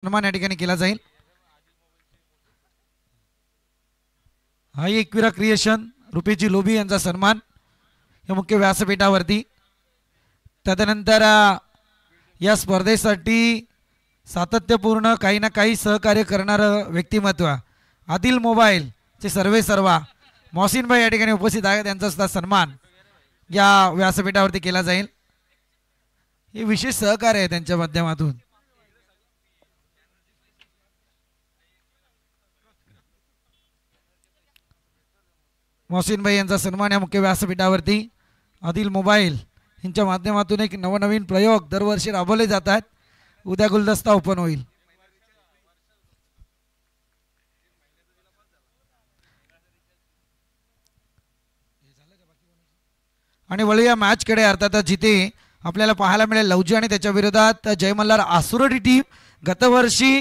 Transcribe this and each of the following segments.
सन्मान या ठिकाणी केला जाईल। हा एकविरा क्रिएशन रुपेजी लोभी यांचा सन्मान या मुख्य व्यासपीठावरती। तदनंतर या स्पर्धेसाठी सातत्यपूर्ण काही ना काही सहकार्य करणारं व्यक्तिमत्व आदिल मोबाईल चे सर्वेसर्वा मोहसिन भाई या ठिकाणी उपस्थित आहेत। त्यांचा सुद्धा सन्मान या व्यासपीठावरती केला जाईल। हे विशेष सहकार्य आहे त्यांच्या माध्यमातून। मोहसिन भाई यांचा सन्मान या मुख्य व्यासपीठावरती आदिल मोबाईल यांच्या माध्यमातून एक नवनवीन प्रयोग दरवर्षी राबवले जातात। उद्या गुलदस्ता ओपन होईल। आणि वळूया मॅच कडे। अर्थातच जिथे आपल्याला पाहायला मिळेल लवजी आणि त्याच्या विरोधात जय मल्हार आसुर्डी टीम। गतवर्षी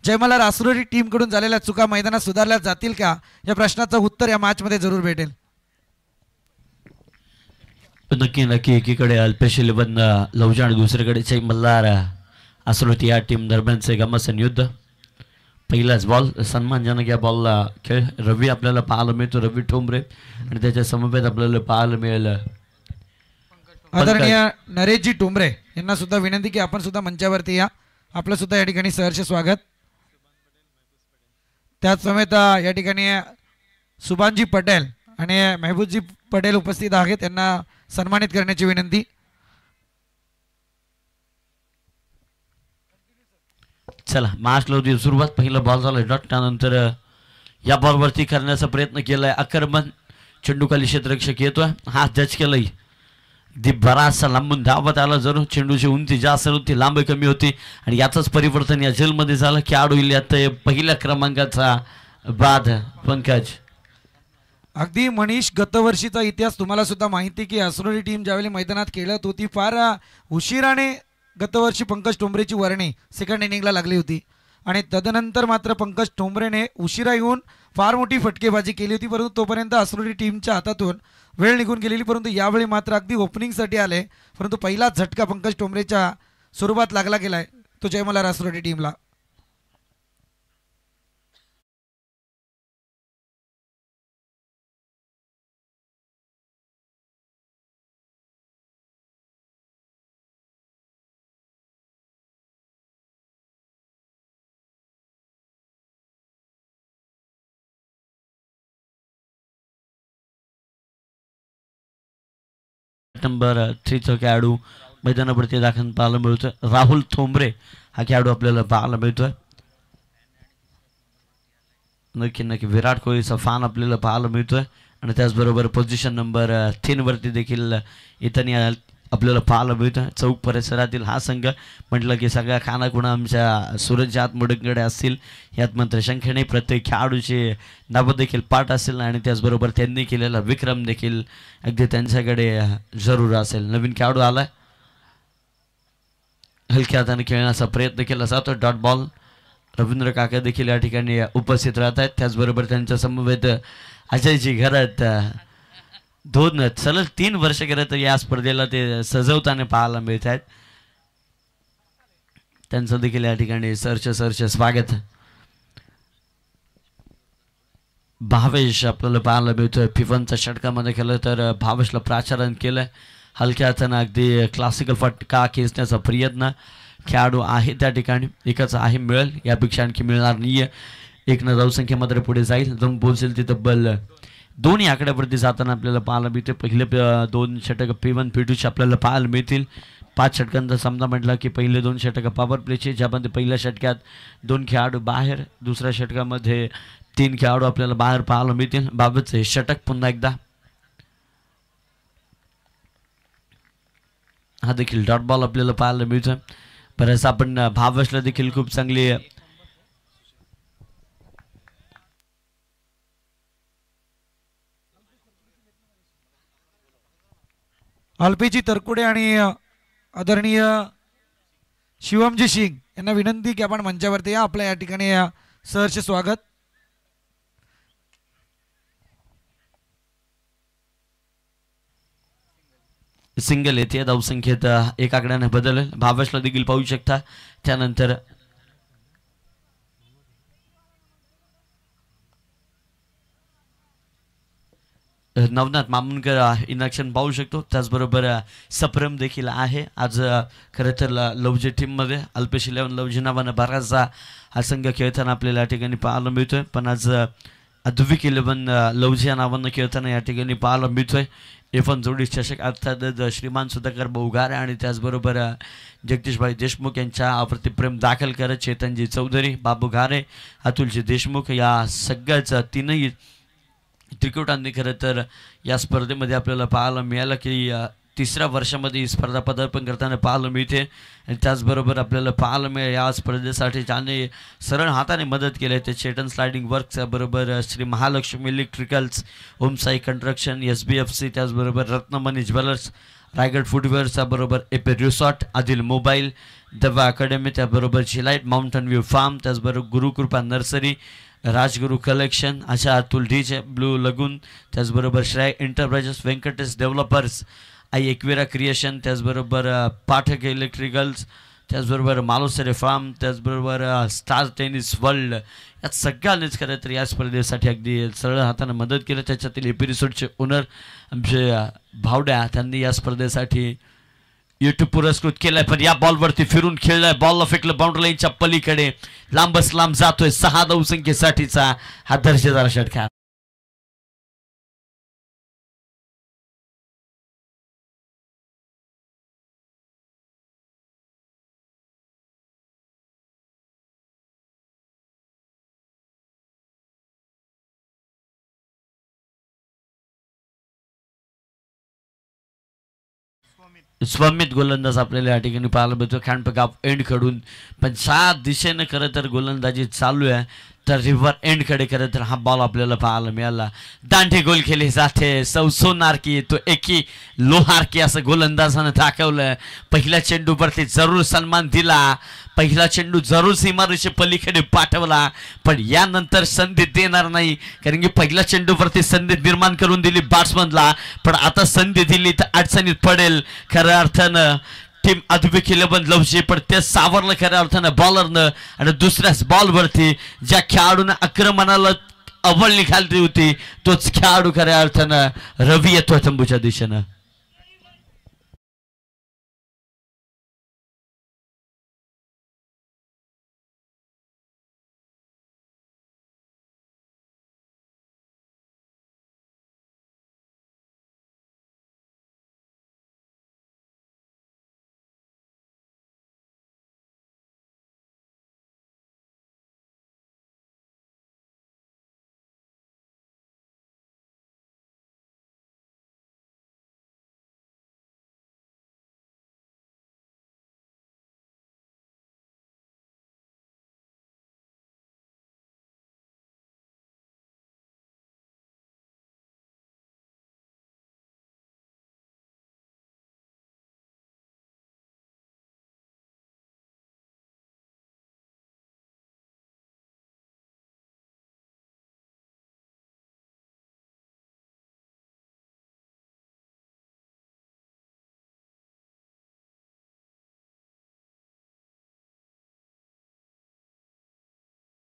जय मल्हार आसुर्डी टीम कडून झालेल्या चुका मैदानात सुधारल्या जातील का या प्रश्नाचं उत्तर या मॅच मध्ये जरूर भेटेल। नक्की नक्की एकीकडे अल्पेश 11 लवजी आणि दुसरीकडे जय मल्हार आसुर्डी या टीम दरम्यानचे गमसन युद्ध। पहिलाच बॉल सन्मानजनक या बॉलला खेळ रवी आपल्याला पाहायला मिळतो, रवी ठोंबरे आणि त्याच्या समवेत आपल्याला पाहायला मिळेल आदरणीय नरेशजी ठोंबरे यांना सुद्धा विनंती की आपण सुद्धा मंचावरती या। आपलं सुद्धा या ठिकाणी सहर्ष स्वागत। त्याच समेत या ठिकाणी सुभानजी पटेल आणि महबूबजी पटेल उपस्थित आहेत, त्यांना सन्मानित करण्याची विनंती। चला मॅच लावली सुरुवात। पहिला बॉल झाला डॉट, त्यानंतर या बॉलवरती करण्याचा प्रयत्न केलाय आक्रमण। चेंडूखाली क्षेत्ररक्षक येतोय, हा जज केलाय दी बराचसा लांबून धावत आला। जरूर चेंडूची उंची जास्त होती, लांबी कमी होती आणि याचंच परिवर्तन या जेलमध्ये झालं। खेळाडू यात पहिल्या क्रमांकाचा बाद पंकज। अगदी मनीष, गतवर्षीचा इतिहास तुम्हाला सुद्धा माहिती की आसुर्डी टीम ज्यावेळी मैदानात खेळत होती फार उशिराने गतवर्षी पंकज ठोंबरेची वर्णी सेकंड इनिंगला लागली होती आणि तदनंतर मात्र पंकज ठोंबरेने उशिरा येऊन फार मोठी फटकेबाजी केली होती, परंतु तोपर्यंत आसुर्डी टीमच्या हातातून वेळ निघून गेलेली। परंतु यावेळी मात्र अगदी ओपनिंगसाठी आले, परंतु पहिला झटका पंकज ठोंबरेच्या स्वरूपात लागला गेलाय तो जय मल्हार आसुर्डी टीमला। नंबर 3 चा खेळाडू मैदानावरती दाखल पाहायला मिळतोय, राहुल ठोंबरे हा खेळाडू आपल्याला पाहायला मिळतोय। नक्की नक्की विराट कोहलीचा फॅन आपल्याला पाहायला मिळतोय आणि त्याचबरोबर पोझिशन नंबर 3 वरती देखील इथं आपल्याला पाहायला मिळतोय। चौक परिसरातील हा संघ म्हटलं की सगळ्या खानाखुणा आमच्या सूरज मुडकडे असतील, यात मात्र शंका नाही। प्रत्येक खेळाडूचे नावं देखील पाठ असेल आणि त्याचबरोबर त्यांनी केलेला विक्रम देखील अगदी त्यांच्याकडे जरूर असेल। नवीन खेळाडू आलाय, हलक्या हाताने खेळण्याचा प्रयत्न केला जातो। डॉट बॉल रवींद्र काका देखील या ठिकाणी उपस्थित राहत आहेत, त्याचबरोबर त्यांच्या समवेत अजयजी घरात 2 सलग 3 वर्ष गेले तर या स्पर्धेला ते सजवताना पाहायला मिळत आहेत। त्यांचं देखील या ठिकाणी सरच स्वागत। भावेश आपल्याला पाहायला मिळतोय, 55 षटकामध्ये केलं तर भावेशला प्राचारण केलंय। हलक्या हाताने अगदी क्लासिकल फटका खेचण्याचा प्रयत्न खेळाडू आहे त्या ठिकाणी, एकच आहे मिळेल, यापेक्षा आणखी मिळणार नाहीये। 1 धावसंख्येमध्ये पुढे जाईल, जाऊन पोहोचेल तिथं बल दोन्ही आकड्यावरती जाताना आपल्याला पाहायला मिळते। पहिले 2 षटक P1 P2 आपल्याला पाहायला मिळतील। 5 षटकांचा सामना म्हटला की पहिले 2 षटक पॉवर प्लेचे, ज्यामध्ये पहिल्या षटकात 2 खेळाडू बाहेर, दुसऱ्या षटकामध्ये 3 खेळाडू आपल्याला बाहेर पाहायला मिळतील। बाबतचे षटक पुन्हा एकदा, हा देखील डॉट बॉल आपल्याला पाहायला मिळतोय। बरंच आपण भावेशला देखील खूप चांगली अल्पेजी तरकुडे आणि आदरणीय शिवमजी सिंग यांना विनंती की आपण मंचावरती या। आपल्या या ठिकाणी सहर्ष स्वागत। सिंगल येते, धावसंख्येत 1 आकड्याने बदल भावेशला देखील पाहू शकता। त्यानंतर नवनाथ मामुनकर इन ॲक्शन पाहू शकतो. त्याचबरोबर सप्रम देखील आहे आज. खरं तर लवजी टीममध्ये अल्पेश 11 लवजी नावानं बराचसा हा संघ खेळताना आपल्याला या ठिकाणी पाहायला मिळतोय. पण आज अद्विक 11 लवजी या नावानं खेळताना या ठिकाणी पाहायला मिळतोय. F1 जोडी चषक अर्थात श्रीमान सुधाकर बहुगारे आणि त्याचबरोबर जगदीशभाई देशमुख यांच्या प्रतिप्रेम दाखल करत चेतनजी चौधरी, बाबू घारे, अतुलजी देशमुख या सगळ्याच तीनही त्रिकुटांनी खरं तर या स्पर्धेमध्ये आपल्याला पाहायला मिळालं की तिसऱ्या वर्षामध्ये ही स्पर्धा पदार्पण करताना पाहायला मिळते. आणि त्याचबरोबर आपल्याला पाहायला मिळेल या स्पर्धेसाठी ज्याने सरळ हाताने मदत केली ते चेतन स्लायडिंग वर्क्स बरोबर Shri Mahalakshmi electricals, Om Sai construction, SBFC, त्याचबरोबर रत्नमणी ज्वेलर्स, रायगड फुटवेअर्सचा बरोबर AP रिसॉर्ट, आदिल मोबाईल, दवा अकॅडमी, त्याबरोबर जिलाइट, माउंटन व्ह्यू फार्म, त्याचबरोबर गुरुकृपा नर्सरी, राजगुरू कलेक्शन, अशा अतुल डीजे, ब्लू लगून, त्याचबरोबर श्रेय एंटरप्राइजेस, व्यंकटेश डेव्हलपर्स, एक्वेरा क्रिएशन, त्याचबरोबर पाठक इलेक्ट्रिकल्स, त्याचबरोबर मालोसरे फार्म, त्याचबरोबर स्टार टेनिस वर्ल्ड या सगळ्यांनीच खरं तर या स्पर्धेसाठी अगदी सरळ हाताने मदत केली. त्याच्यातील AP रिसोर्टचे ओनर आमचे भावड्या त्यांनी या स्पर्धेसाठी यूट्यूब पुरस्कृत केलाय. पण या बॉलवरती फिरून खेळलाय, बॉलला फेकलं बाउंड्री लाईनच्या पलीकडे, लांबच लांब जातोय. 6 धावसंख्येसाठीचा हा दर्जेदार षटकार. स्वमित गोलंदाज आपल्याला या ठिकाणी पाहायला मिळतो खॅन्डपॅक ऑफ एंडकडून. पण 7 दिशेनं खरं तर गोलंदाजी चालू आहे. तर रिव्हर एंडकडे खरं तर हा बॉल आपल्याला पाहायला मिळाला. दांडे गोल केले जाते, सोनार की तो एकी लोहार की असं गोलंदाजानं दाखवलं. पहिल्या चेंडूवरती जरूर सन्मान दिला, पहिला चेंडू जरूर सीमारेषे पलीकडे पाठवला, पण यानंतर संधी देणार नाही. कारण की पहिल्या चेंडूवरती संधी निर्माण करून दिली बॅट्समनला, पण आता संधी दिली तर अडचणीत पडेल. खऱ्या अर्थानं टीम अद्विक 11 लवजी, पण ते सावरलं खऱ्या अर्थानं बॉलरनं. आणि दुसऱ्याच बॉलवरती ज्या खेळाडूनं आक्रमणाला अव्वल निघाली होती तोच खेळाडू खऱ्या अर्थानं रवी येतो तंबूच्या दिशेनं.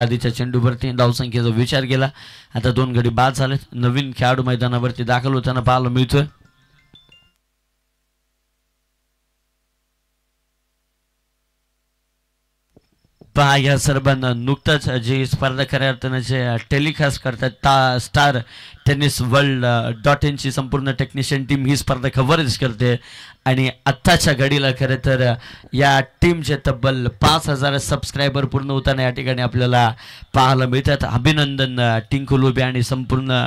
आधीच्या चेंडूवरती धावसंख्येचा विचार केला. आता 2 गडी बाद झाले. नवीन खेळाडू मैदानावरती दाखल होताना पाहायला मिळतोय. पहा या सर्वांना नुकताच जी स्पर्धा खऱ्या अर्थानं जे टेलिकास्ट करतात स्टार टेनिस वर्ल्ड.in ची संपूर्ण टेक्निशियन टीम ही स्पर्धा कव्हरेज करते. आणि आत्ताच्या घडीला खरं तर या टीमचे तब्बल 5000 सबस्क्रायबर पूर्ण होताना या ठिकाणी आपल्याला पाहायला मिळतात. अभिनंदन टिंकू लोबे आणि संपूर्ण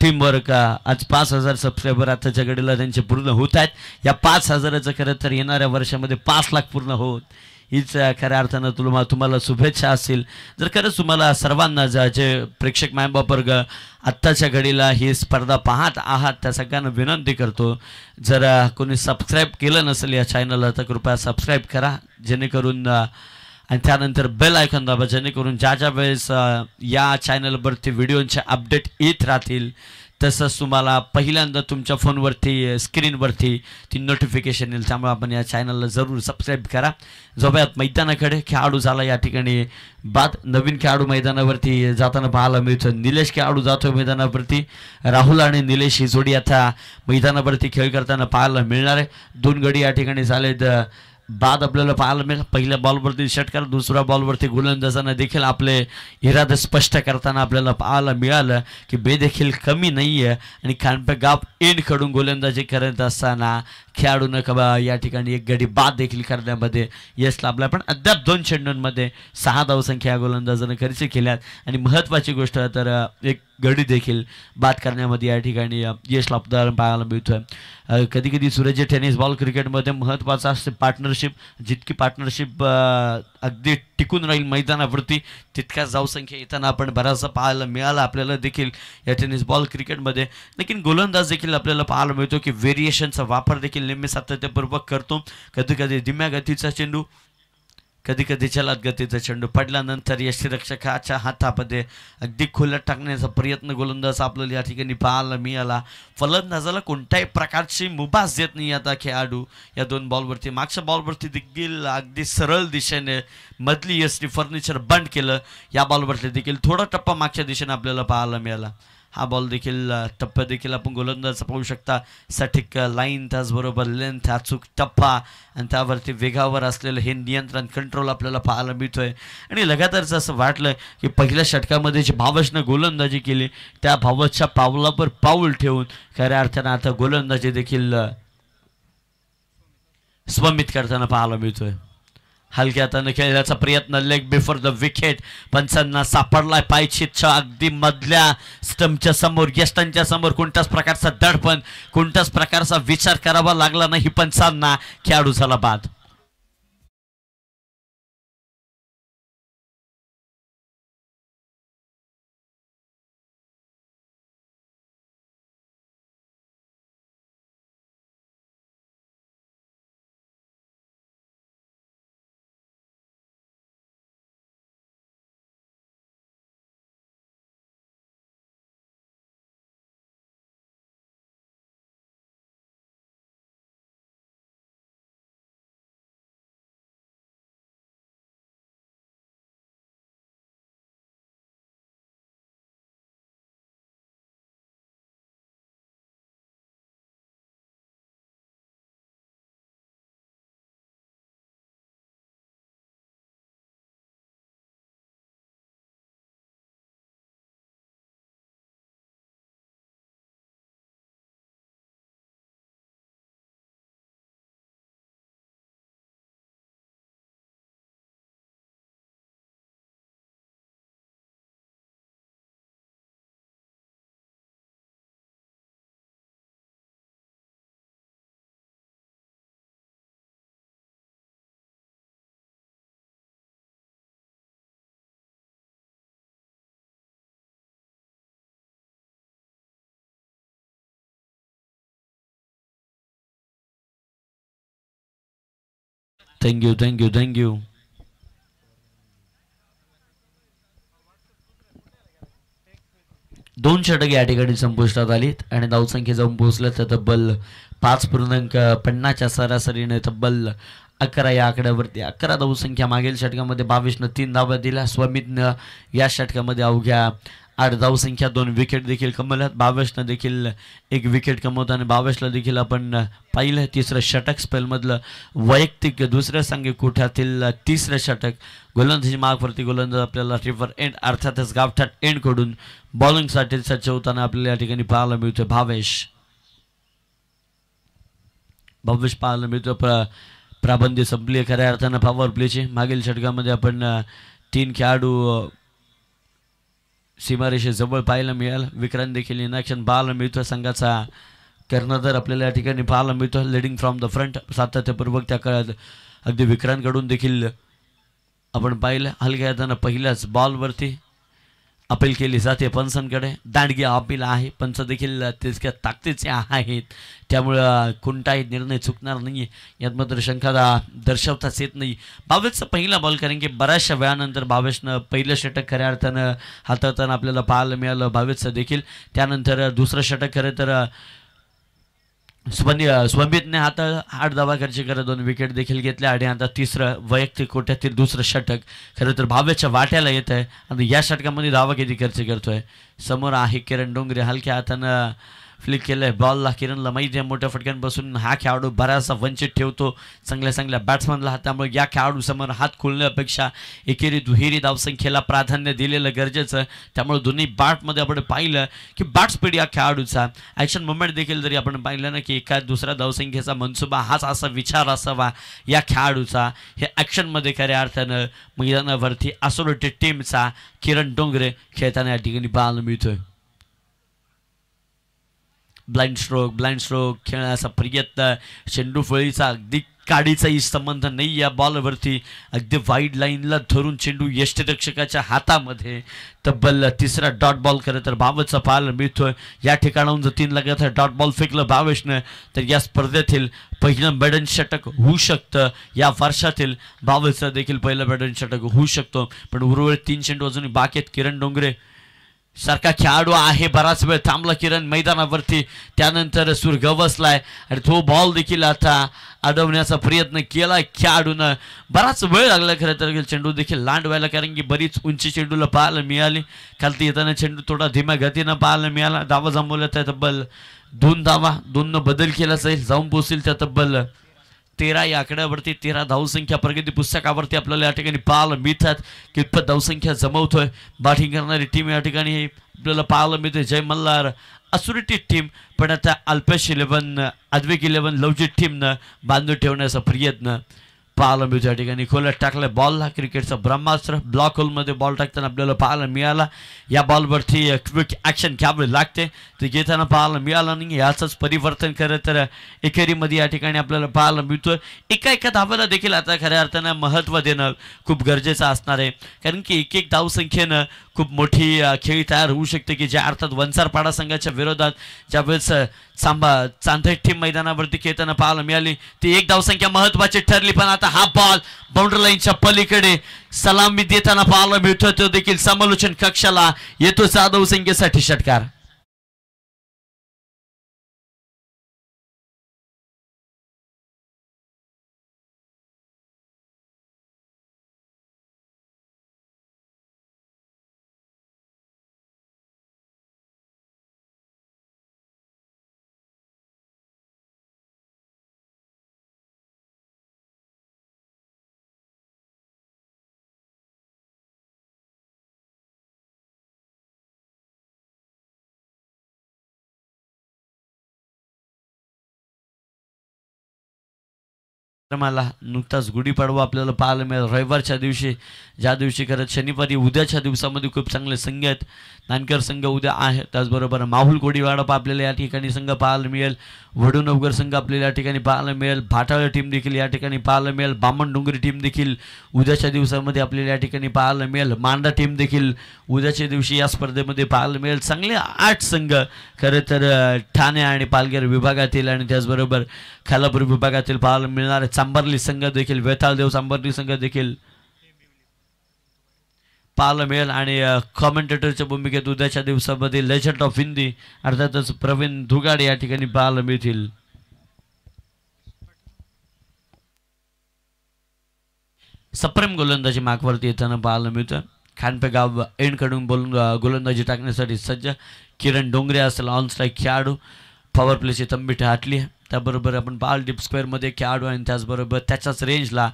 टीमवर्क. आज 5000 सबस्क्रायबर आताच्या घडीला त्यांचे पूर्ण होत आहेत. या 5000चं खरं तर येणाऱ्या वर्षामध्ये 5 लाख पूर्ण होत हीच खऱ्या अर्थानं तुम्हाला शुभेच्छा असतील. जर खरंच तुम्हाला सर्वांना जे प्रेक्षक मायबापवर्ग आत्ताच्या घडीला ही स्पर्धा पाहत आहात त्या सगळ्यांना विनंती करतो, जर कोणी सबस्क्राईब केलं नसेल या चॅनलला तर कृपया सबस्क्राईब करा, जेणेकरून आणि त्यानंतर बेल आयकॉन दाबा, जेणेकरून ज्या वेळेस या चॅनलवरती व्हिडिओचे अपडेट येत राहतील तसंच तुम्हाला पहिल्यांदा तुमच्या फोनवरती स्क्रीनवरती ती नोटिफिकेशन येईल. त्यामुळे आपण या चॅनलला जरूर सबस्क्राईब करा. जाऊयात मैदानाकडे. खेळाडू झाला या ठिकाणी बाद. नवीन खेळाडू मैदानावरती जाताना पाहायला मिळतो. निलेश खेळाडू जातो मैदानावरती. राहुल आणि निलेश ही जोडी आता मैदानावरती खेळ करताना पाहायला मिळणार आहे. 2 गडी या ठिकाणी झालेत बाद आपल्याला पाहायला मिळेल. पहिल्या बॉलवरती षटकार, दुसऱ्या बॉलवरती गोलंदाजांना देखील आपले इरादे स्पष्ट करताना आपल्याला पाहायला मिळालं की बेदेखील कमी नाही आहे. आणि खानपेगाव एंडकडून गोलंदाजी करत असताना खेळाडूनं या ठिकाणी 1 गडी बाद देखील करण्यामध्ये यश लाभला. पण अद्याप 2 चेंडूंमध्ये 6 धावसंख्या गोलंदाजानं खर्च केल्यात. आणि महत्त्वाची गोष्ट तर 1 गडी देखील बाद करण्यामध्ये या ठिकाणी यश लाभताना पाहायला मिळतोय. कधी कधी सूरज टेनिस बॉल क्रिकेटमध्ये महत्त्वाचं असते पार्टनरशिप. जितकी पार्टनरशिप अगदी टिकून राहील मैदानावरती तितक्याच धावसंख्या येताना आपण बराचसा पाहायला मिळाला आपल्याला देखील या टेनिस बॉल क्रिकेटमध्ये. लेकिन गोलंदाज देखील आपल्याला पाहायला मिळतो की व्हेरिएशनचा वापर देखील नेहमी सातत्यपूर्वक करतो. कधी कधी धीम्या गतीचा चेंडू, कधी कधी जलद गतीचा चेंडू पडल्यानंतर यष्टीरक्षकाच्या हातामध्ये अगदी खोल्यात टाकण्याचा प्रयत्न गोलंदाज आपल्याला या ठिकाणी पाहायला मिळाला. फलंदाजाला कोणत्याही प्रकारची मुभास देत नाही आता खेळाडू या 2 बॉलवरती. मागच्या बॉलवरती देखील अगदी सरळ दिशेने मधली यष्टी फर्निचर बंद केलं. या बॉलवरती देखील थोडा टप्पा मागच्या दिशेने आपल्याला पाहायला मिळाला. हा बॉल देखील टप्पा देखील आपण गोलंदाज पाहू शकता. सटीक लाईन, त्याचबरोबर लेंथ, अचूक टप्पा आणि त्यावरती वेगावर असलेलं हे नियंत्रण कंट्रोल आपल्याला पाहायला मिळतोय. आणि लगातारच असं वाटलं की पहिल्या षटकामध्ये जी भावचनं गोलंदाजी केली त्या भावचच्या पावलावर पाऊल ठेवून खऱ्या अर्थानं आता गोलंदाजी देखील स्वमित करताना पाहायला मिळतोय. हलक्या हाताने खेळण्याचा प्रयत्न, लेग बिफोर द विकेट. पंचांना सापडलाय पायचीतच्या अगदी मधल्या स्टंपच्या समोर, यष्टांच्या समोर. कोणत्याच प्रकारचा दडपण, कोणत्याच प्रकारचा विचार करावा लागला नाही पंचांना. खेळाडू झाला बाद. Thank you thank you thank you. 2 षटके या ठिकाणी संपुष्टात आलीत आणि धावसंख्या जाऊन पोहोचल्या तर तब्बल 5.50च्या सरासरीने तब्बल 11 या आकड्यावरती. 11 धावसंख्या. मागील षटकामध्ये 22नं 3 धावा दिल्या. स्वमितनं या षटकामध्ये अवघ्या 8 धावसंख्या, 2 विकेट देखील कमवल्यात. 22नं देखील 1 विकेट कमवताना 22ला देखील आपण पाहिलं. 3रं षटक स्पेलमधलं वैयक्तिक 2ऱ्या संघकोट्यातील 3रं षटक. गोलंदाजी मार्गवरती गोलंदाज आपल्याला रिव्हर एंड अर्थातच गावठाण एंडकडून बॉलिंगसाठी सज्ज होताना आपल्याला या ठिकाणी पाहायला मिळतोय भावेश पाहायला मिळतो. प्राबंधी संपली खऱ्या अर्थानं पॉवर प्लेची. मागील षटकामध्ये आपण 3 खेळाडू सीमारेषेजवळ पाहायला मिळालं. विक्रांत देखील इन ॲक्शन पाहायला मिळतो. संघाचा कर्णधार आपल्याला या ठिकाणी पाहायला मिळतो. लिडिंग फ्रॉम द फ्रंट सातत्यपूर्वक त्या काळात अगदी विक्रांतकडून देखील आपण पाहिलं. हलक्या हातानं पहिल्याच बॉलवरती अपील केली जाते पंचांकडे. दांडगी अपील आहे. पंच देखील तितक्या ताकदीचे आहेत, त्यामुळं कोणताही निर्णय चुकणार नाही यात मात्र शंका दर्शवताच येत नाही. भावेशचा पहिला बॉल, कारण की बऱ्याचशा वेळानंतर भावेशनं पहिलं षटक खऱ्या अर्थानं हाताळताना आपल्याला पाहायला मिळालं भावेशचं देखील. त्यानंतर दुसरं षटक खरं तर स्वंबितने आता 8 धावा खर्च करत 2 विकेट देखील घेतल्या आणि आता तिसरं वैयक्तिक कोट्यातील दुसरं षटक खरं तर भावेशच्या वाट्याला येत आहे. आणि या षटकामध्ये धावा किती खर्च करतोय. समोर आहे किरण डोंगरे, हलक्या हातानं फ्लिक केलंय बॉलला. किरणला माहिती आहे मोठ्या फटक्यांपासून हा खेळाडू बराचसा वंचित ठेवतो चांगल्या बॅट्समनला, त्यामुळे या खेळाडूसमोर हात खोलण्यापेक्षा एकेरी दुहेरी धावसंख्येला प्राधान्य दिलेलं गरजेचं. त्यामुळे दोन्ही बॅटमध्ये आपण पाहिलं की बॅट स्पीड या खेळाडूचा ॲक्शन मुवमेंट देखील जरी आपण पाहिलं ना की एका दुसऱ्या धावसंख्येचा मनसुबा हाच असा विचार असावा या खेळाडूचा. हे ॲक्शनमध्ये खऱ्या अर्थानं मैदानावरती असोलेटेड टीमचा किरण डोंगरे खेळताना या ठिकाणी पाहायला मिळतोय. ब्लाइंड स्ट्रोक खेळण्याचा प्रयत्न. चेंडू फळीचा अगदी काडीचाही संबंध नाही या बॉलवरती. अगदी वाईड लाईनला धरून चेंडू यष्टिरक्षकाच्या हातामध्ये. तब्बल तिसरा डॉट बॉल खरं तर भावेशचा पाहायला मिळतोय. या ठिकाणाहून जर 3 लगातार डॉट बॉल फेकलं भावेशनं तर या स्पर्धेतील पहिलं मेडन षटक होऊ शकतं. या वर्षातील भावेशचं देखील पहिलं मेडन षटक होऊ शकतो. पण उर्वरित 3 चेंडू अजूनही बाकी आहेत. किरण डोंगरे सारखा खेळाडू आहे, बराच वेळ थांबला किरण मैदानावरती, त्यानंतर सूर गवसलाय आणि तो बॉल देखील आता अडवण्याचा प्रयत्न केला खेळाडूनं. बराच वेळ लागला खरं तर चेंडू देखील लांड व्हायला, कारण की बरीच उंची चेंडूला पाहायला मिळाली. खालती येताना चेंडू थोडा धीम्या गतीनं पाहायला मिळाला. धावा जमवल्या त्या तब्बल 2 धावा, 2 बदल केला जाईल, जाऊन पोहोचतील त्या तब्बल 13 या आकड्यावरती. 13 धावसंख्या प्रगती पुस्तकावरती आपल्याला या ठिकाणी पाहायला मिळतात. कितपत धावसंख्या जमवतोय बॅटिंग करणारी टीम या ठिकाणी आपल्याला पाहायला मिळते. जय मल्हार असुरिटी टीम, पण आता अल्पेश 11 अद्विक 11 लवचिक टीमनं बांधून ठेवण्याचा प्रयत्न पाहायला मिळतो. या ठिकाणी खोल्यात टाकलं बॉलला. क्रिकेटचा ब्रह्मास्त्र ब्लॉक होलमध्ये बॉल टाकताना आपल्याला पाहायला मिळाला. या बॉलवरती क्विक ॲक्शन घ्यावे लागते, ते घेताना पाहायला मिळालं नाही. याचंच परिवर्तन खरं तर एकेरीमध्ये या ठिकाणी आपल्याला पाहायला मिळतोय. एका धावाला देखील आता खऱ्या अर्थानं महत्त्व देणं खूप गरजेचं असणार आहे, कारण की एक धावसंख्येनं खूप मोठी खेळी तयार होऊ शकते की ज्या अर्थात वंसारपाडा संघाच्या विरोधात ज्यावेळेस चांदई टीम मैदानावरती खेळताना पाहायला मिळाली ती 1 धावसंख्या महत्त्वाची ठरली. पण आता हा बॉल बाउंड्री लाईनच्या पलीकडे सलामी देताना पाहायला मिळतोय, तो देखील समालोचन कक्षाला येतो. 6 धावसंख्येसाठी षटकार. मला नुकताच गुढीपाडवा आपल्याला पाहायला मिळेल. रविवारच्या दिवशी, ज्या दिवशी करत शनिवारी उद्याच्या दिवसामध्ये खूप चांगले संघ आहेत. नानकर संघ उद्या आहे, त्याचबरोबर माहुल कोडीवाडा आपल्याला या ठिकाणी संघ पाहायला मिळेल. वडूनवगर संघ आपल्याला या ठिकाणी पाहायला मिळेल. भाटाळ टीम देखील या ठिकाणी पाहायला मिळेल. बामण डोंगरी टीम देखील उद्याच्या दिवसामध्ये आपल्याला या ठिकाणी पाहायला मिळेल. मांडा टीम देखील उद्याच्या दिवशी या स्पर्धेमध्ये पाहायला मिळेल. चांगले 8 संघ खरं तर ठाणे आणि पालघर विभागातील आणि त्याचबरोबर खालापूर विभागातील पाहायला मिळणार आहे. चांबर्ली संघ देखील, वेताळदेव चांबर्ली संघ देखील पाहायला मिळेल. आणि कॉमेंटेटरच्या भूमिकेत उद्याच्या दिवसामध्ये लेजंड ऑफ हिंदी अर्थातच प्रवीण धुगाडे या ठिकाणी पाहायला मिळतील. सप्रेम गोलंदाजी मागवरती येताना पाहायला मिळतं. खानपे गाव एंडकडून गोलंदाजी टाकण्यासाठी सज्ज. किरण डोंगरे असेल ऑन स्ट्राईक खेळाडू. पॉवर प्लेची तंबी टाटली. त्याबरोबर आपण पाहाल डीप स्क्वेअरमध्ये खेळाडू आणि त्याचबरोबर त्याच्याच रेंजला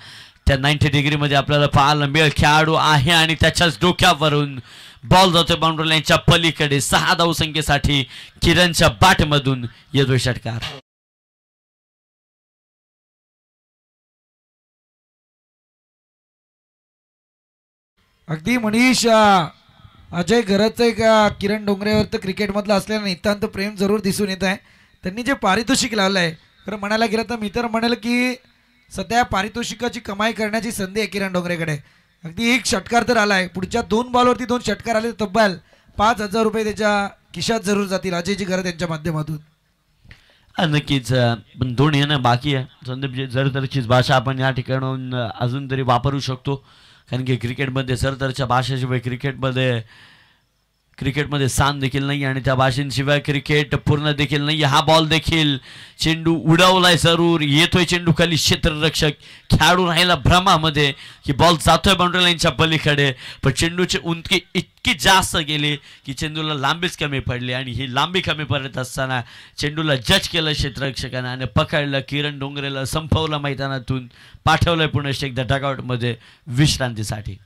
त्या 90 डिग्रीमध्ये आपल्याला पाहायला मिळेल खेळाडू आहे आणि त्याच्याच डोक्यावरून बॉल जातोय बाउंड्री लाईनच्या पलीकडे. 6 धावसंख्येसाठी किरणच्या बॅटमधून येतोय षटकार. अगदी मनीष अजय गरजचं एक किरण डोंगरेवर तर क्रिकेटमधलं असलेलं नितांत प्रेम जरूर दिसून येत आहे. त्यांनी जे पारितोषिक लावलं आहे, खरं म्हणायला गेलं तर मी तर म्हणेल की सध्या पारितोषिकाची कमाई करण्याची संधी आहे किरण डोंगरेकडे. अगदी एक षटकार तर आलाय, पुढच्या 2 बॉलवरती 2 षटकार आले, तब्बल 5,000 रुपये त्याच्या खिशात जरूर जातील अजयजी घरत यांच्या माध्यमातून. नक्कीच पण दोन्ही ना बाकी आहे संदीपजी. जरतरचीच भाषा आपण या ठिकाणाहून अजून तरी वापरू शकतो, कारण की क्रिकेटमध्ये जरतरच्या भाषेशिवाय क्रिकेटमध्ये सान देखील नाही आणि त्या भाषेशिवाय क्रिकेट पूर्ण देखील नाही. हा बॉल देखील चेंडू उडवलाय, जरूर येतोय चेंडू खाली. क्षेत्ररक्षक खेळाडू राहिला भ्रमामध्ये की बॉल जातोय बाउंड्री लाईनच्या पलीकडे, पण चेंडूची उंची इतकी जास्त गेली की चेंडूला लांबीच कमी पडली आणि ही लांबी कमी पडत असताना चेंडूला जज केलं क्षेत्ररक्षकानं आणि पकडलं. किरण डोंगरेला संपवलं, मैदानातून पाठवलंय पुन्हा एकदा डगआउटमध्ये विश्रांतीसाठी.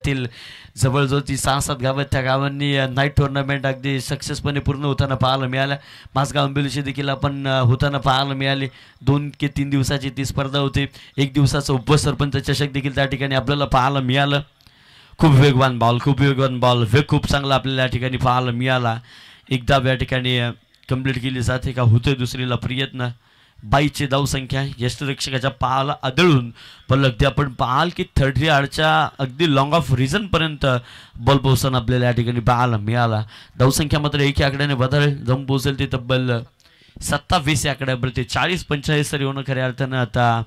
जवळजवळ ती 6-7 गावात, त्या गावांनी नाईट टुर्नामेंट अगदी सक्सेसपणे पूर्ण होताना पाहायला मिळालं. माझगाव आंबिवलीची देखील आपण होताना पाहायला मिळाली. 2 ते 3 दिवसाची ती स्पर्धा होती. 1 दिवसाचं उपसरपंच चषक देखील त्या ठिकाणी आपल्याला पाहायला मिळालं. खूप वेगवान बॉल खूप चांगला आपल्याला या ठिकाणी पाहायला मिळाला. एकदा या ठिकाणी कंप्लीट केली जाते का होतोय दुसरीला प्रयत्न. 22ची धावसंख्या यष्टरक्षकाच्या पाहायला आदळून, पण अगदी आपण पाहाल की 30 यार्डच्या अगदी लॉंग ऑफ रिझनपर्यंत बॉल पोहोचताना आपल्याला या ठिकाणी पाहायला मिळाला. धावसंख्या मात्र एका आकड्याने बदल जाऊन पोहोचेल ते तब्बल 27 या आकड्यावरती. 40-45 तरी होणं खऱ्या अर्थानं आता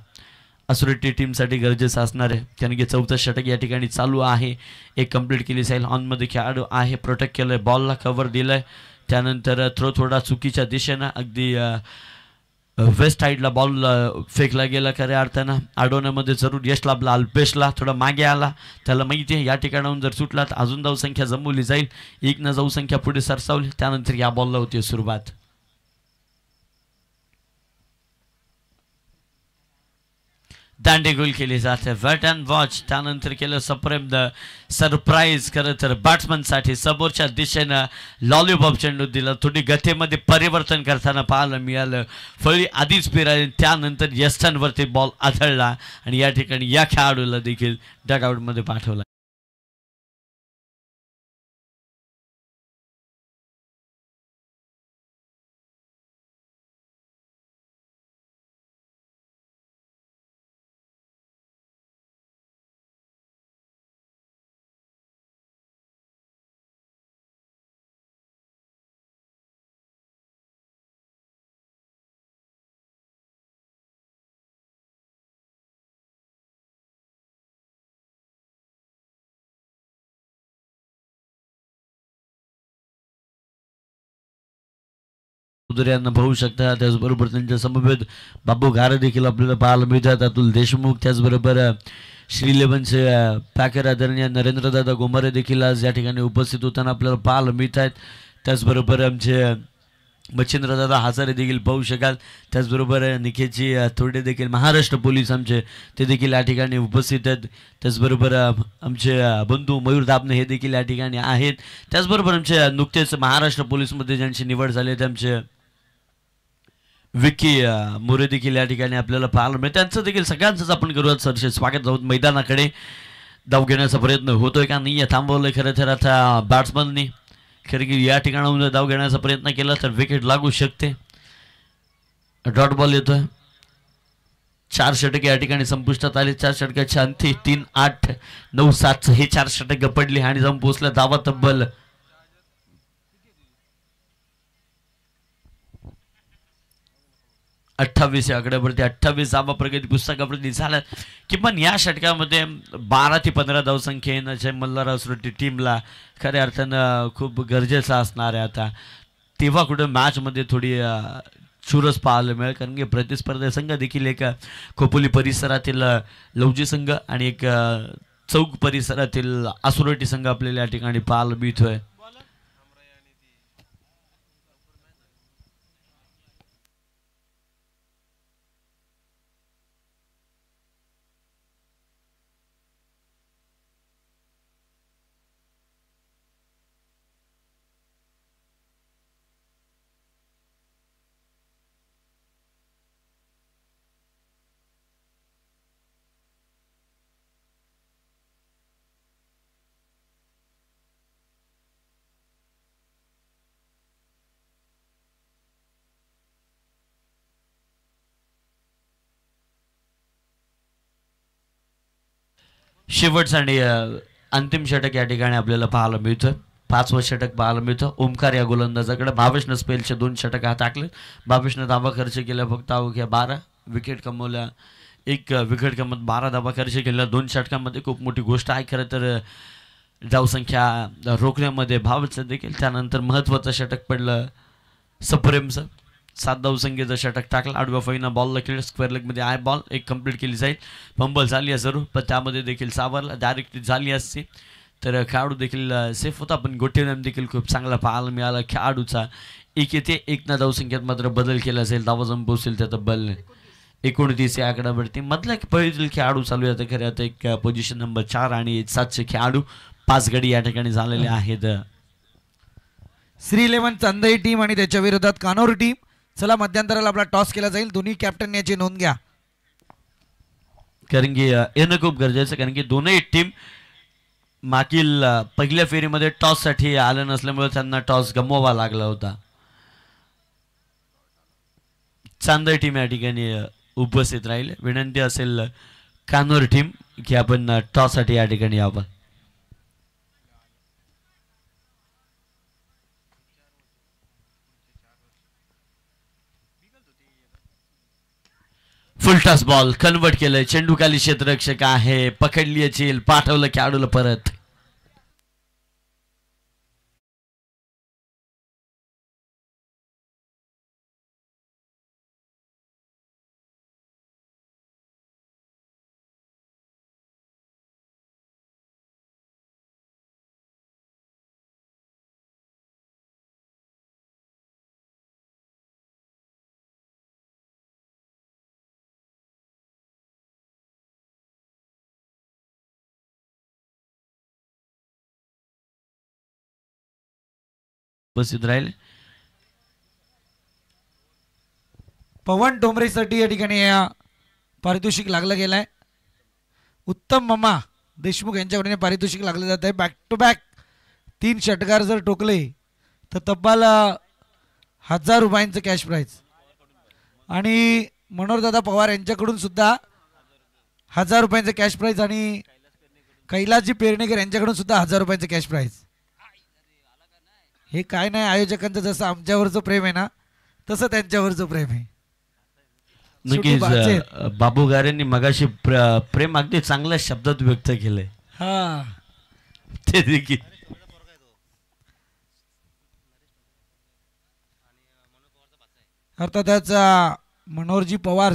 असुरेटी टीमसाठी गरजेचं असणार आहे, कारण की 4थं षटक या ठिकाणी चालू आहे. एक कंप्लीट केली जाईल. ऑनमध्ये खेळाडू आहे, प्रोटेक्ट केलं आहे, बॉलला कव्हर दिलं आहे. त्यानंतर थ्रो थोडा चुकीच्या दिशेनं अगदी वेस्ट साईडला बॉल फेकला गेला. खऱ्या अर्थानं अडवण्यामध्ये जरूर यश लाभला. अल्पेशला थोडा मागे आला, त्याला माहिती आहे या ठिकाणाहून जर सुटला तर अजून धावसंख्या जमवली जाईल. 1 धावसंख्या पुढे सरसावली. त्यानंतर या बॉलला होती सुरुवात. दांडेगोल केली जाते, वेट अँड वॉच. त्यानंतर केलं सप्रेम द सरप्राईज. खरं तर बॅट्समनसाठी समोरच्या दिशेनं लॉलीपॉप चेंडू दिला. थोडी गतीमध्ये परिवर्तन करताना पाहायला मिळालं. फळी आधीच फिराली, त्यानंतर यस्टनवरती बॉल आदळला आणि या ठिकाणी या खेळाडूला देखील डगआउटमध्ये पाठवला. यांना पाहू शकता. त्याचबरोबर त्यांच्या समवेत बाबू घारे देखील आपल्याला पाहायला मिळतात. अतुल देशमुख, त्याचबरोबर श्रीलेवनचे पॅकर आदरणीय नरेंद्रदादा गोमारे देखील आज या ठिकाणी उपस्थित होताना आपल्याला पाहायला मिळत आहेत. त्याचबरोबर आमचे मच्छिंद्रदादा हजारे देखील पाहू शकाल. त्याचबरोबर निखेची थोडे देखील महाराष्ट्र पोलीस आमचे ते देखील या ठिकाणी उपस्थित आहेत. त्याचबरोबर आमचे बंधू मयूर दाबणे हे देखील या ठिकाणी आहेत. त्याचबरोबर आमचे नुकतेच महाराष्ट्र पोलीसमध्ये ज्यांची निवड झाली आहे त्यांचे विकी मोरे देखील या ठिकाणी आपल्याला पाहायला मिळेल. त्यांचं देखील सगळ्यांचंच आपण करूयात सरसे स्वागत. जाऊन मैदानाकडे धाव घेण्याचा प्रयत्न होतोय का नाही थांबवलं खरं तर आता बॅट्समननी. खरं की या ठिकाणाहून धाव घेण्याचा प्रयत्न केला तर विकेट लागू शकते. डॉट बॉल येतोय. 4 षटके या ठिकाणी संपुष्टात आले. 4 षटकाच्या अंती 3, 8, 9, 7 हे 4 षटक पडली आणि जाऊन पोहोचल्या धावा तब्बल 28 या आकड्यावरती. 28 धावा प्रगती पुस्तकावरती झाल्या. किमान या षटकामध्ये 12 ते 15 धावसंख्येनं जय मल्हारराव सुरटी टीमला खऱ्या अर्थानं खूप गरजेचं असणार आहे. आता तेव्हा कुठं मॅचमध्ये थोडी चुरस पाहायला मिळेल, कारण की प्रतिस्पर्धा संघ देखील एक खोपोली परिसरातील लवजी संघ आणि एक चौक परिसरातील आसुरटी संघ आपल्याला या ठिकाणी पाहायला मिळतोय. शेवटचा आणि अंतिम षटक या ठिकाणी आपल्याला पाहायला मिळतं. 5वं षटक पाहायला मिळतं ओमकार या गोलंदाजाकडे. भावेशनं स्पेलचे 2 षटक हा टाकले. भावेशनं धावा खर्च केला फक्त अवघ्या 12 विकेट कमवल्या. 1 विकेट कमवत 12 धावा खर्च केल्या 2 षटकांमध्ये. खूप मोठी गोष्ट आहे खरं तर धावसंख्या रोखण्यामध्ये भावेशचं देखील. त्यानंतर महत्त्वाचं षटक पडलं सप्रेमचं. 7 धावसंख्येचं षटक टाकलं. आडव्या फळीनं बॉलला खेळ स्क्वेअर लेगमध्ये आहे बॉल. 1 कंप्लीट केली जाईल. फंबल झाली आहे जरूर पण त्यामध्ये देखील सावरला. डायरेक्ट झाली असती तर खेळाडू देखील सेफ होता पण गोटीनं देखील खूप चांगला पाहायला मिळाला खेळाडूचा. 1 येते 1 ना धावसंख्येत मात्र बदल केला जाईल. धावा जम पोहोचेल त्या तब्बल 29 या आकडावरती. मधल्या पहिलीतील खेळाडू चालू आहे खरं आता. एक पोझिशन नंबर 4 आणि 7चे खेळाडू 5 गडी या ठिकाणी झालेले आहेत. श्री 11 चांदई टीम आणि त्याच्या विरोधात कानोर टीम. चला मध्यंतराला आपला टॉस केला जाईल. दोन्ही कॅप्टन याची नोंद घ्या कारण की येणं खूप गरजेचं कारण की दोनही टीम मागील पहिल्या फेरीमध्ये टॉससाठी आलं नसल्यामुळे त्यांना टॉस गमवावा लागला होता. चांदई टीम या ठिकाणी उपस्थित राहील. विनंती असेल कानोर टीम की आपण टॉससाठी या ठिकाणी यावं. फुलटॉस बॉल कन्वर्ट केलंय. चेंडू खाली क्षेत्ररक्षक आहे. पकडली चिल पाठवलं खेळाडूला परत. उपस्थित राहील. पवन डोंबरेसाठी या ठिकाणी पारितोषिक लागलं गेलंय. उत्तम ममा देशमुख यांच्याकडे पारितोषिक लागलं जात आहे. बॅक टू बॅक 3 षटकार जर टोकले तर तब्बल 1000 रुपयांचं कॅश प्राईज. आणि मनोहरदादा पवार यांच्याकडून सुद्धा 1000 रुपयांचं कॅश प्राईज आणि कैलासजी पेरणेकर यांच्याकडून सुद्धा 1000 रुपयांचं कॅश प्राईज. हे काय नाही आयोजकांचं जसं आमच्यावरचं प्रेम आहे ना तसं त्यांच्यावरचं प्रेम आहे. नक्कीच बाबू गारेंनी मगाशी प्रेम अगदी चांगल्या शब्दात व्यक्त केलंय. हा ते देखील अर्थातच मनोहरजी पवार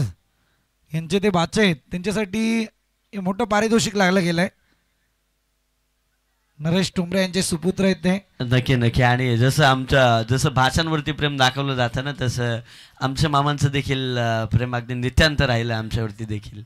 यांचे ते बाचे आहेत त्यांच्यासाठी मोठं पारितोषिक लागलं गेलंय. नरेश टोंबरे यांचे सुपुत्र आहेत ते. नक्की नक्की. आणि जसं भाषांवरती प्रेम दाखवलं जातं ना तसं आमच्या मामांचं देखील प्रेम अगदी नित्यांत राहिलं आमच्यावरती देखील.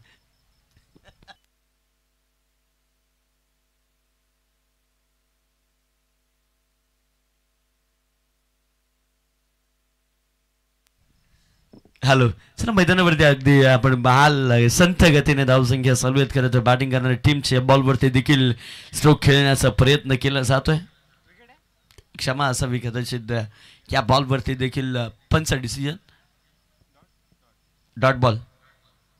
हॅलो सर मैदानावरती अगदी आपण बहाल संथ गतीने धावसंख्या चालू आहेत. खरं तर बॅटिंग करणाऱ्या टीमच्या बॉलवरती देखील स्ट्रोक खेळण्याचा प्रयत्न केला जातोय. क्षमा असावी कदाचित या बॉलवरती देखील पंच decision dot ball.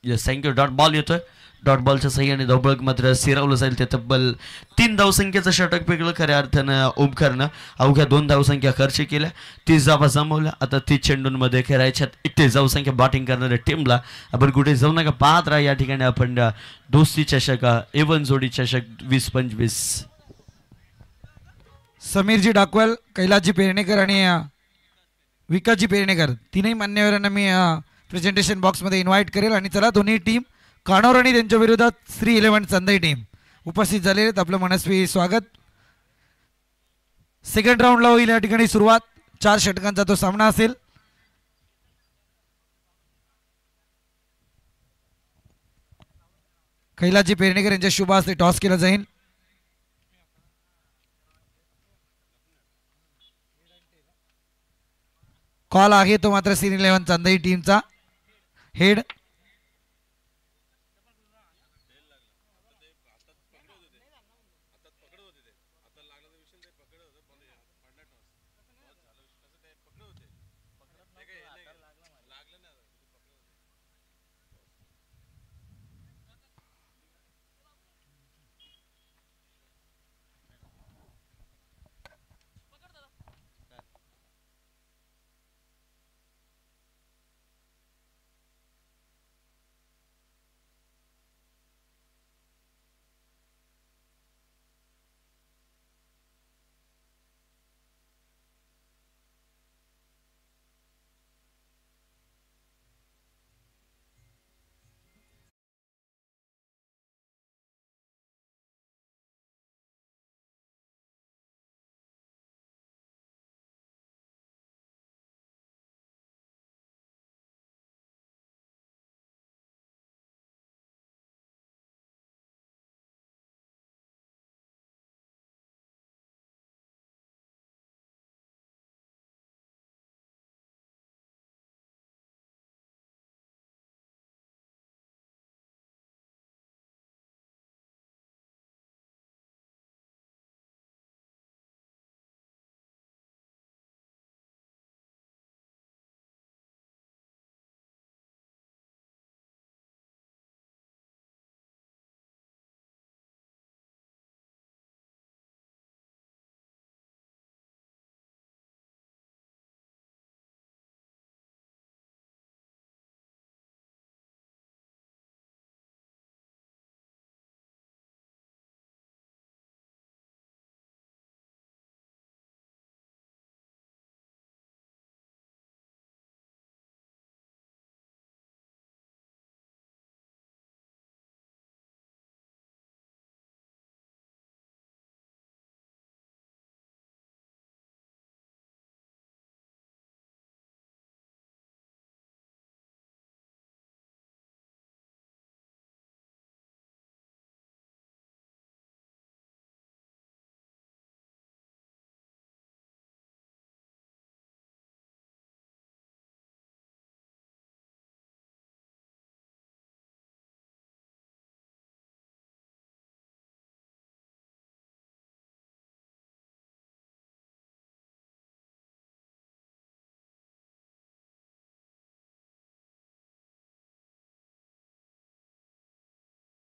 Yes thank you. Dot ball येतोय. डॉट बॉलच्या सह्याने धावबळक मात्र सिरावलं जाईल. ते तब्बल 3 धावसंख्येचं षटक पिकलं खऱ्या अर्थानं ओमकारनं. अवघ्या 2 धावसंख्या खर्च केल्या. 30 धावा जमवल्या. आता 30 चेंडूंमध्ये खेळायच्यात. 31 धावसंख्या बॅटिंग करणाऱ्या टीमला. आपण कुठे जाऊ नका पाहत राहा. या ठिकाणी आपण दोस्ती चषक एवन जोडी चषक 20-25. समीरजी डाकवाल कैलासजी पेरणेकर आणि विकासजी पेरणेकर तीनही मान्यवरांना मी प्रेझेंटेशन बॉक्समध्ये इन्व्हाइट करेल. आणि चला दोन्ही टीम कानोर आणि त्यांच्या विरोधात श्री 11 चांदई टीम उपस्थित झालेले आहेत. आपलं मनस्वी स्वागत. सेकंड राऊंडला होईल या ठिकाणी सुरुवात. 4 षटकांचा तो सामना असेल. कैलासजी पेरणेकर यांच्या शुभ हस्ते टॉस केला जाईल. कॉल आहे तो मात्र श्री 11 चांदई टीमचा. हेड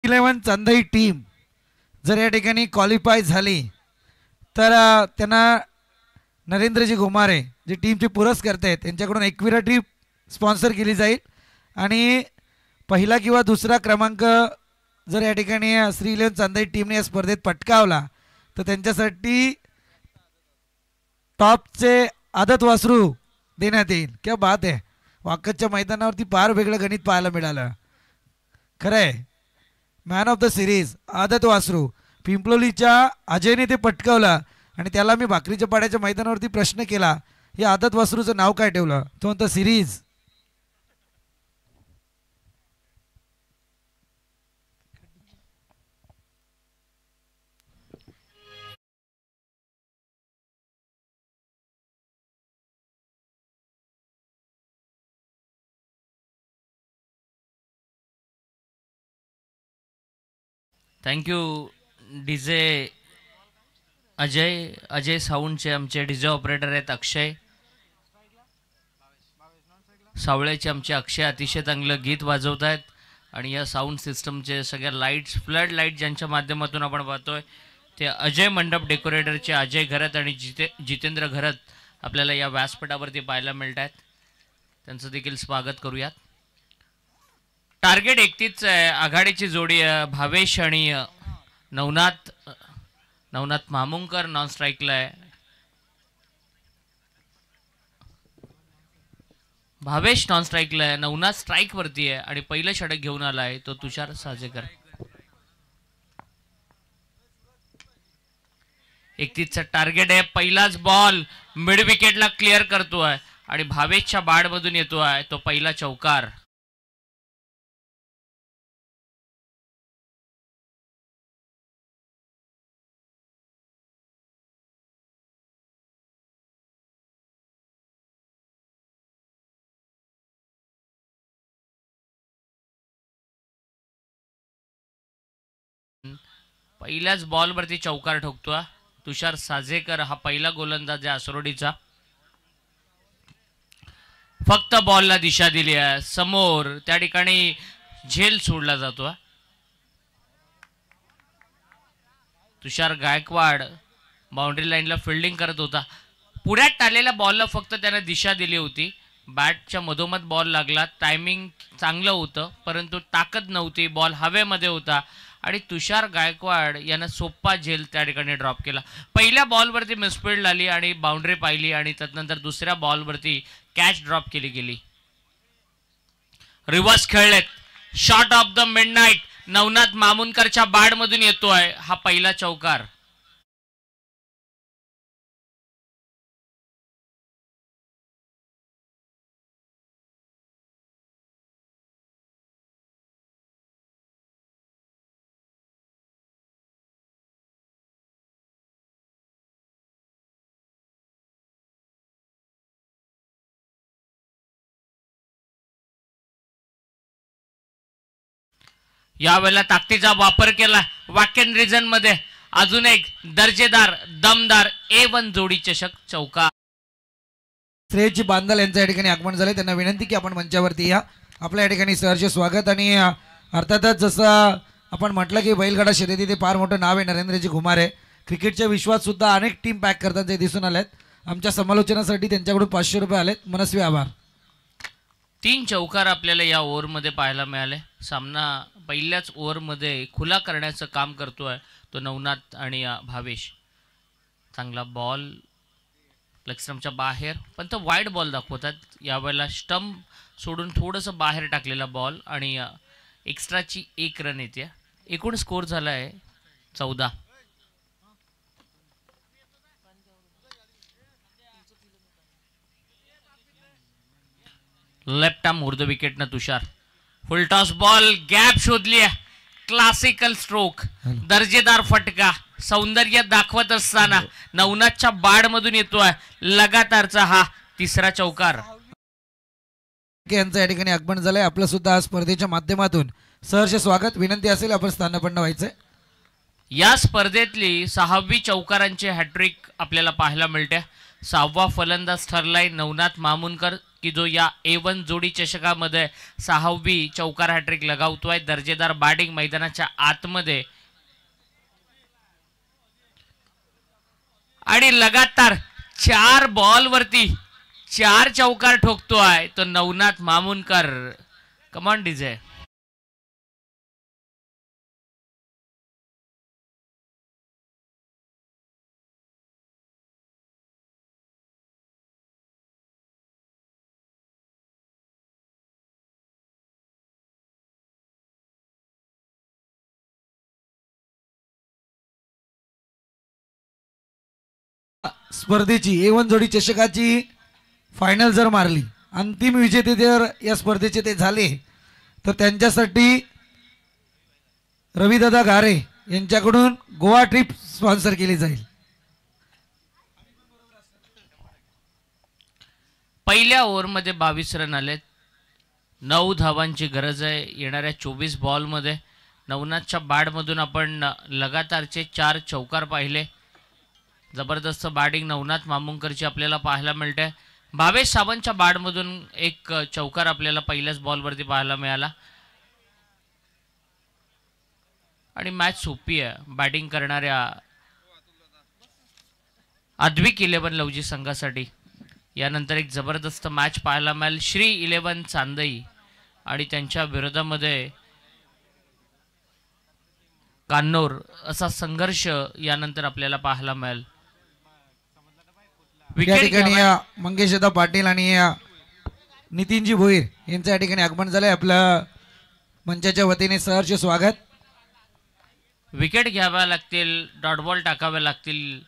11 चांदई टीम जर या ठिकाणी क्वालिफाय झाली तर त्यांना नरेंद्रजी घुमारे जे टीमचे पुरस्कर्ते आहेत त्यांच्याकडून एकविरा ट्रिप स्पॉन्सर केली जाईल आणि पहिला किंवा दुसरा क्रमांक जर या ठिकाणी श्री 11 चांदई टीमने या स्पर्धेत पटकावला तर त्यांच्यासाठी टॉपचे आदत वासरू देण्यात येईल. क्या बात आहे. वाकदच्या मैदानावरती फार वेगळं गणित पाहायला मिळालं. खरं आहे. मॅन ऑफ द सिरीज आदत वासरू पिंपलोलीच्या अजयने ते पटकावलं आणि त्याला मी भाकरीच्या पाड्याच्या मैदानावरती प्रश्न केला या आदत वासरूचं नाव काय ठेवलं. तो म्हणतो सिरीज. थँक्यू डीजे अजय साऊंडचे आमचे डीजे ऑपरेटर आहेत अक्षय. सावळ्याचे आमचे अक्षय अतिशय चांगलं गीत वाजवत आहेत आणि या साऊंड सिस्टमचे सगळ्या लाईट्स फ्लड लाईट ज्यांच्या माध्यमातून आपण पाहतोय ते अजय मंडप डेकोरेटरचे अजय घरत आणि जितेंद्र घरत आपल्याला या व्यासपीठावरती पाहायला मिळत आहेत. त्यांचं देखील स्वागत करूयात. टार्गेट 31 आहे. आघाडीची जोडी भावेश आणि नवनाथ मामुंकर नॉन स्ट्राईकला आहे. भावेश नॉन स्ट्राईकला आहे. नवनाथ स्ट्राईक वरती आहे आणि पहिलं षटक घेऊन आला आहे तो तुषार साजेकर. 31चा टार्गेट आहे. पहिलाच बॉल मिड विकेटला क्लिअर करतोय आणि भावेशच्या बाडमधून येतोय तो पहिला चौकार. पहिल्याच बॉलवरती चौकार ठोकतोय तुषार साजेकर. हा पहिला गोलंदाज आहे आसरोडीचा. फक्त बॉलला दिशा दिली आहे. समोर त्या ठिकाणी झेल सोडला जातो. तुषार गायकवाड बाउंड्री लाईनला फिल्डिंग करत होता. पुढ्यात टाळलेल्या बॉलला फक्त त्याने दिशा दिली होती. बॅटच्या मधोमध बॉल लागला. टायमिंग चांगलं होतं परंतु ताकद नव्हती. बॉल हवेमध्ये होता आणि तुषार गायकवाड यानं सोप्पा झेल त्या ठिकाणी ड्रॉप केला. पहिल्या बॉलवरती मिसफिल्ड आली आणि बाउंड्री पाहिली आणि त्यानंतर दुसऱ्या बॉलवरती कॅच ड्रॉप केली गेली. रिव्हर्स खेळलेत. Shot of the midnight Navnath मामुनकरच्या बाडमधून येतोय हा पहिला चौकार. यावेळेला ताकदीचा वापर केला. वाकेन रिजन मध्ये अजून एक दर्जेदार दमदार A1 जोडी चषक चौकार. श्रेयजी बांदल यांचं या ठिकाणी आगमन झाले. त्यांना विनंती की आपण मंचावरती या. आपल्या या ठिकाणी सहर्ष स्वागत. आणि अर्थातच जसं आपण म्हटलं की बैलगाडा शर्यती ते फार मोठं नाव आहे नरेंद्रजी घुमारे. क्रिकेटच्या विश्वात सुद्धा अनेक टीम पॅक करतात ते दिसून आलेत. आमच्या समालोचनासाठी त्यांच्याकडून 500 रुपये आलेत. मनस्वी आभार. 3 चौकार आपल्याला या ओव्हरमध्ये पाहायला मिळाले. सामना पहिल्याच ओव्हरमध्ये खुला करण्याचं काम करतोय तो नवनाथ आणि भावेश. चांगला बॉल लेगस्टम्पच्या बाहेर पण तो वाईड बॉल दाखवतात. यावेळेला स्टंप सोडून थोडंसं बाहेर टाकलेला बॉल आणि एक्स्ट्राची 1 रन येते. एकूण स्कोर झाला आहे 14. लेफ्ट आर्म उर्ध विकेटनं तुषार. फुल टॉस बॉल गॅप शोधली. क्लासिकल स्ट्रोक दर्जेदार फटका सौंदर्य दाखवत असताना नवनाथच्या बाडमधून येतोय लगातारचा हा तिसरा चौकार. यांचं या ठिकाणी आगमन झालंय. आपलं सुद्धा स्पर्धेच्या माध्यमातून सहर्ष स्वागत. विनंती असेल आपण स्थानापन्न व्हायचंय. या स्पर्धेतली 6वी चौकारांची हॅट्रिक आपल्याला पाहायला मिळते. 6वा फलंदाज ठरलाय नवनाथ मामुनकर. की जो या A1 जोडी चषकामध्ये 6वी चौकार हॅट्रिक लगावतोय. दर्जेदार बॅटिंग मैदानाच्या आतमध्ये आणि लगातार 4 बॉलवरती 4 चौकार ठोकतोय तो नवनाथ मामुनकर. Come on DJ. स्पर्धेची A1 जोडी चषकाची फायनल जर मारली, अंतिम विजेते जर या स्पर्धेचे ते झाले, तर त्यांच्यासाठी रविदादा गारे यांच्याकडून गोवा ट्रिप स्पॉन्सर केली जाईल. पहिल्या ओव्हरमध्ये 22 रन आलेत. 9 धावांची गरज आहे येणाऱ्या 24 बॉलमध्ये. नवनाथच्या बॅटमधून आपण लगातारचे 4 चौकार पाहिले. जबरदस्त बॅटिंग नवनाथ मामुंकरची आपल्याला पाहायला मिळते. भावेश सावंतच्या बॅटमधून एक चौकार आपल्याला पहिल्याच बॉलवरती पाहायला मिळाला. आणि मॅच सोपी आहे बॅटिंग करणाऱ्या अद्विक 11 लवजी संघासाठी. यानंतर एक जबरदस्त मॅच पाहायला मिळेल. श्री 11 चांदई आणि त्यांच्या विरोधामध्ये कान्नौर असा संघर्ष यानंतर आपल्याला पाहायला मिळेल. या ठिकाणी या मंगेशदा पाटील आणि या नितीनजी भोईर यांचं या ठिकाणी आगमन झालंय. आपल्या मंचाच्या वतीने सहर्ष स्वागत. विकेट घ्याव्या लागतील, डॉट बॉल टाकाव्या लागतील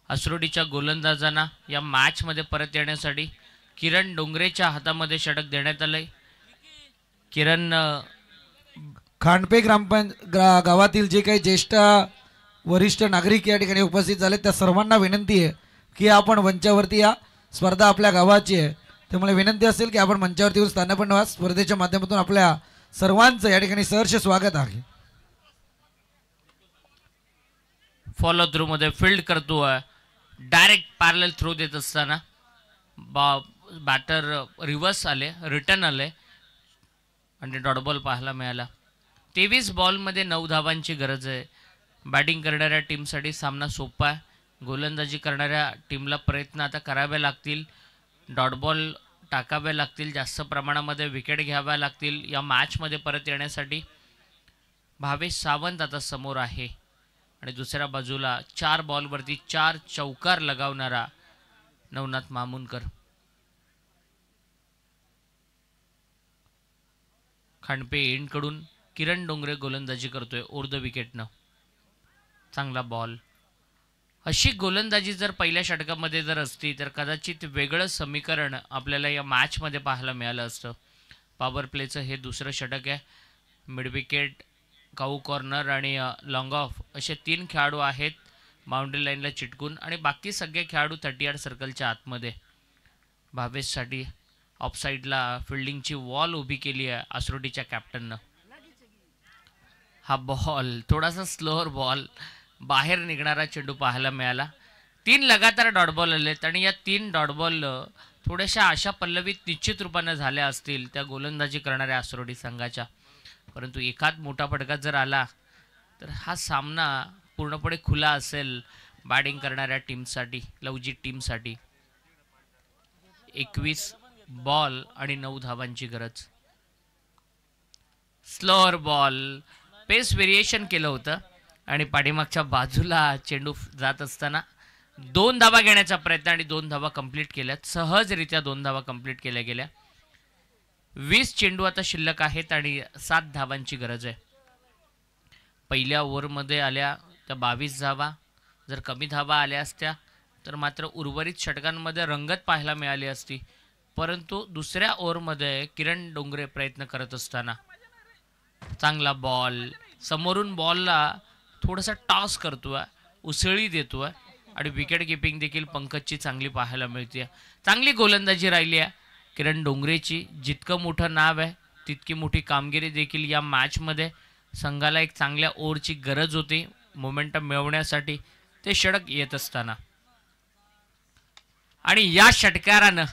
असरोडीच्या गोलंदाजांना या मॅचमध्ये परत येण्यासाठी. किरण डोंगरेच्या हातामध्ये षटक देण्यात आलंय. किरण खांडपे गावातील जे काही ज्येष्ठ वरिष्ठ नागरिक या ठिकाणी उपस्थित झाले, त्या सर्वांना विनंती आहे की आपण मंचावरती या. स्पर्धा आपल्या गावाची आहे, त्यामुळे विनंती असेल की आपण मंचावरती येऊन स्थानापन्न व्हा. स्पर्धेच्या माध्यमातून आपल्या सर्वांचं या ठिकाणी सहर्ष स्वागत आहे. फॉलो थ्रू मध्ये फील्ड करतोय. डायरेक्ट पॅरल थ्रो देत असताना बॅटर रिव्हर्स आले, रिटर्न आले आणि डॉट बॉल पाहायला मिळाला. 23 बॉलमध्ये 9 धावांची गरज आहे. बॅटिंग करणाऱ्या टीमसाठी सामना सोपा आहे. गोलंदाजी करणाऱ्या टीमला प्रयत्न आता करावे लागतील, डॉट बॉल टाकावे लागतील, जास्त प्रमाणामध्ये विकेट घ्याव्या लागतील या मॅचमध्ये परत येण्यासाठी. भावेश सावंत आता समोर आहे आणि दुसऱ्या बाजूला 4 बॉलवरती 4 चौकार लगावणारा नवनाथ मामुनकर. खांडपे एंडकडून किरण डोंगरे गोलंदाजी करतोय ओव्हर द विकेटनं. चांगला बॉल. अशी गोलंदाजी जर पहिल्या षटकामध्ये जर असती तर कदाचित वेगळं समीकरण आपल्याला या मॅचमध्ये पाहायला मिळालं असतं. पॉवर प्लेचं हे दुसरं षटक आहे. मिड विकेट, काऊ कॉर्नर आणि लॉंग ऑफ असे 3 खेळाडू आहेत बाउंड्री लाईनला चिटकून आणि बाकी सगळे खेळाडू 30 यार्ड सर्कलच्या आतमध्ये. भावेशसाठी ऑफसाईडला फिल्डिंगची वॉल उभी केली आहे आसरोटीच्या कॅप्टननं. हा बॉल थोडासा स्लोअर बॉल, बाहेर निघणारा चेंडू पाहायला मिळाला. 3 लगातार डॉट बॉल आलेत आणि या 3 डॉट बॉल थोड्याशा आशा पल्लवीत निश्चित रूपाने झाल्या असतील त्या गोलंदाजी करणाऱ्या आसरोटी संघाच्या. परंतु एखाद मोठा फटका जर आला तर हा सामना पूर्णपणे खुला असेल बॅटिंग करणाऱ्या टीमसाठी, लवजी टीमसाठी. 21 बॉल आणि 9 धावांची गरज. स्लोअर बॉल, पेस व्हेरिएशन केलं होतं आणि पाठीमागच्या बाजूला चेंडू जात असताना 2 धावा घेण्याचा प्रयत्न आणि 2 धावा कंप्लीट केल्यात. सहजरित्या 2 धावा कंप्लीट केल्या गेल्या. 20 चेंडू आता शिल्लक आहेत आणि 7 धावांची गरज आहे. पहिल्या ओव्हरमध्ये आल्या त्या 22 धावा. जर कमी धावा आल्या असत्या तर मात्र उर्वरित षटकांमध्ये रंगत पाहायला मिळाली असती. परंतु दुसऱ्या ओव्हरमध्ये किरण डोंगरे प्रयत्न करत असताना चांगला बॉल, समोरून बॉलला थोडासा टॉस करतोय, उसळी देतोय आणि विकेट किपिंग देखील पंकजची चांगली पाहायला मिळते. चांगली गोलंदाजी राहिली आहे किरण डोंगरेची. जितकं मोठं नाव आहे तितकी मोठी कामगिरी देखील या मॅचमध्ये. संघाला एक चांगल्या ओव्हरची गरज होती मोमेंटम मिळवण्यासाठी ते षटक येत असताना. आणि या षटकारानं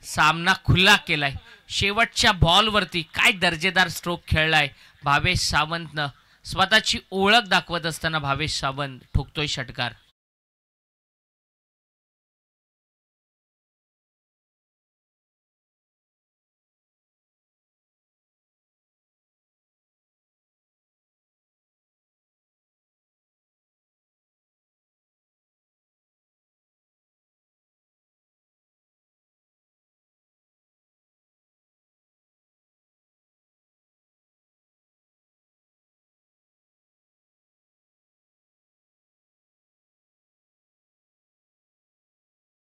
सामना खुला केलाय. शेवटच्या बॉलवरती काय दर्जेदार स्ट्रोक खेळलाय भावेश सावंतनं. स्वतःची ओळख दाखवत असताना भावेश सावंत ठोकतोय षटकार.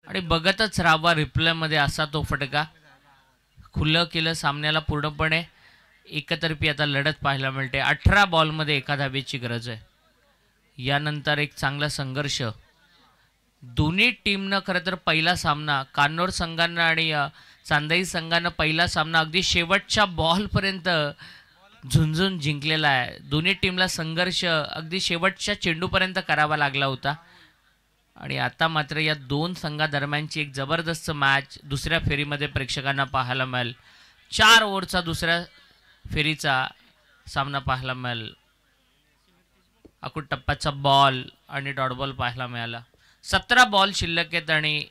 आणि बघतच राहावा रिप्लेमध्ये असा तो फटका. खुलं केलं सामन्याला पूर्णपणे. एकतर्फी आता लढत पाहायला मिळते. 18 बॉलमध्ये 1 धावेची गरज आहे. यानंतर एक चांगला संघर्ष. दोन्ही टीमनं खरं तर पहिला सामना कान्नोर संघानं आणि चांदई संघानं पहिला सामना अगदी शेवटच्या बॉलपर्यंत झुंझून जिंकलेला आहे. दोन्ही टीमला संघर्ष अगदी शेवटच्या चेंडूपर्यंत करावा लागला होता. आणि आता मात्र या दोन संघादरम्यानची एक जबरदस्त मॅच दुसऱ्या फेरीमध्ये प्रेक्षकांना पाहायला मिळेल. 4 ओव्हरचा दुसऱ्या फेरीचा सामना पाहायला मिळेल. अकुट टप्प्याचा बॉल आणि डॉट बॉल पाहायला मिळाला. 17 बॉल शिल्लक आहेत आणि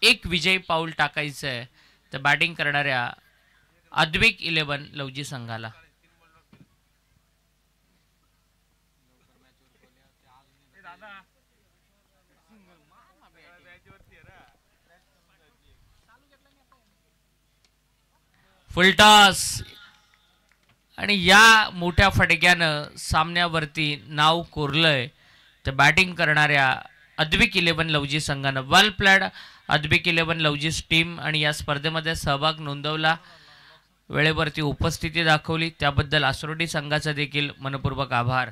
एक विजयी पाऊल टाकायचं आहे तर बॅटिंग करणाऱ्या अद्विक 11 लवजी संघाला. फुलटॉस आणि या मोठ्या फटक्यानं सामन्यावरती नाव कोरलंय तर बॅटिंग करणाऱ्या अद्विक 11 लवजी संघानं. वेल प्लेड अद्विक 11 लवजीस टीम आणि या स्पर्धेमध्ये सहभाग नोंदवला. वेळेवरती उपस्थिती दाखवली त्याबद्दल आसरोटी संघाचा देखील मनपूर्वक आभार.